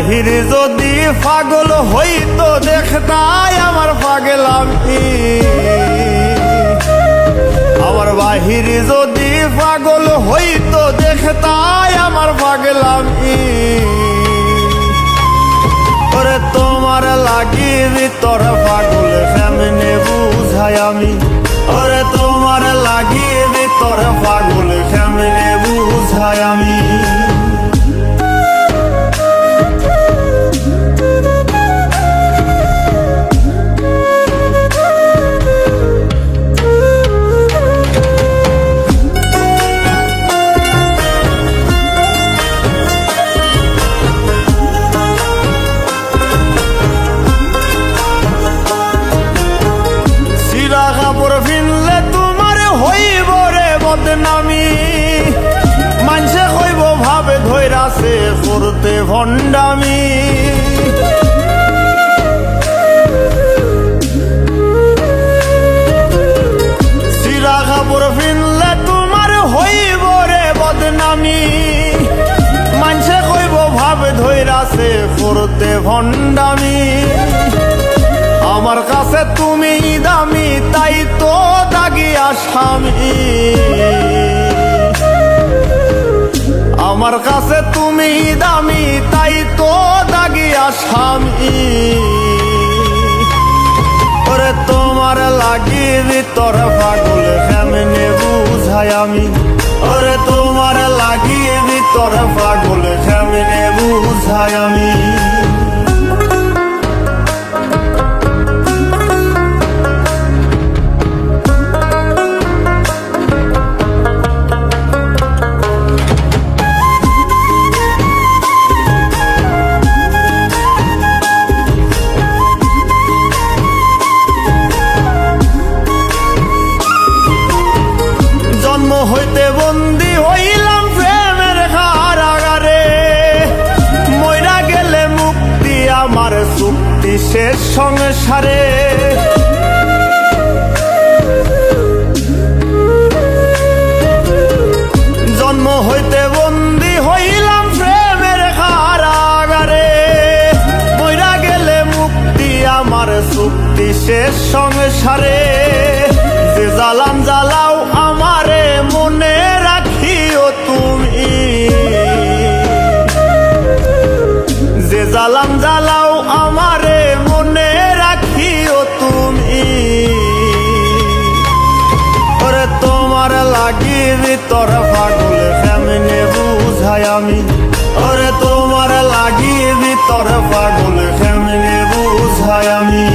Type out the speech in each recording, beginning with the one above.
বাহির যদি পাগল হইতো দেখতাই আমার পাগলামি। আমার বাহির যদি পাগল হইতো দেখতাই আমার পাগলামি। ওরে তোমার লাগি ভিতর পাগল কেমনে বুঝাই আমি। ওরে তোমার লাগি ভিতর পাগল কেমনে বুঝাই আমি। কাপড় ফিনলে তোমার হইব রে বদনামি। মানুষে কইব ভাবে ধৈরাছে করতে ভণ্ডামি। চিরা কাপড় ফিনলে তোমার হইব রে বদনামি। মানুষে কইব ভাবে ধৈরাছে করতে ভণ্ডামি। আমার কাছে তুমি দামি তাই তো দাগি আসামি। আমার কাছে তুমি দামি তাই তো দাগি আসামি। ওরে তোমার লাগি ভিতর পাগল কেমনে বুঝাই আমি। ওরে তোমার লাগি ভিতর পাগল কেমনে বুঝাই আমি। হইতে বন্দি হইলাম প্রেমের কারাগারে। মইরা গেলে মুক্তি আমার চুক্তি শেষ সংসারে। জন্ম হইতে বন্দি হইলাম প্রেমের কারাগারে। মইরা গেলে মুক্তি আমার চুক্তি শেষ সংসারে। যে জ্বালান জ্বালাও আমারে মনে রাখিও তুমি। যে জ্বালান জ্বালাও আমারে মনে রাখিও তুমি। ওরে তোমার লাগি ভিতর পাগল কেমনে বুঝাই আমি। ওরে তোমার লাগি ভিতর পাগল কেমনে বুঝাই আমি।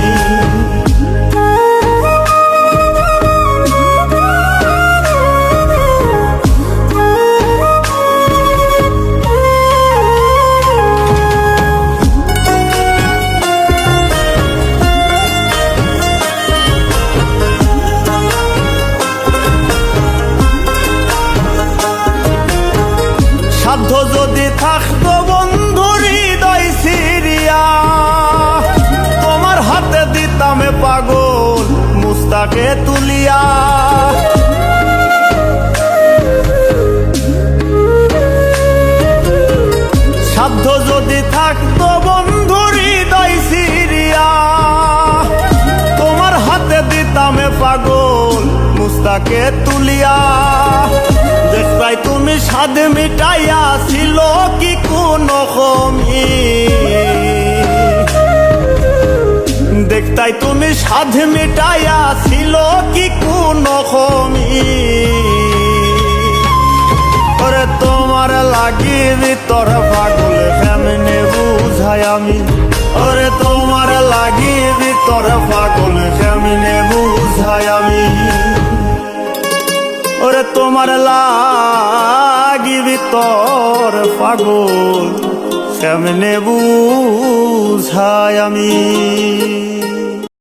সাধ্য যদি থাকতো বন্ধু হৃদয় সিরিয়া। তোমার হাতে দিতাম পাগল মুস্তাকে তুলিয়া। সাধ্য যদি থাকতো বন্ধু হৃদয় সিরিয়া। তোমার হাতে দিতাম পাগল মুস্তাকে তুলিয়া। দেখতাই তুমি স্বাদ মিটাইয়া ছিল কি কোনো কমি। দেখতাই তুমি স্বাদ মিটাইয়া ছিল কি কোনো কমি। ওরে তোমার লাগি ভিতর পাগল কেমনে বুঝাই আমি। ওরে তোমার লাগি ভিতর পাগল কেমনে বুঝাই আমি। ওরে তোমার লাগি ভিতর পাগল কেমনে বুঝাই আমি।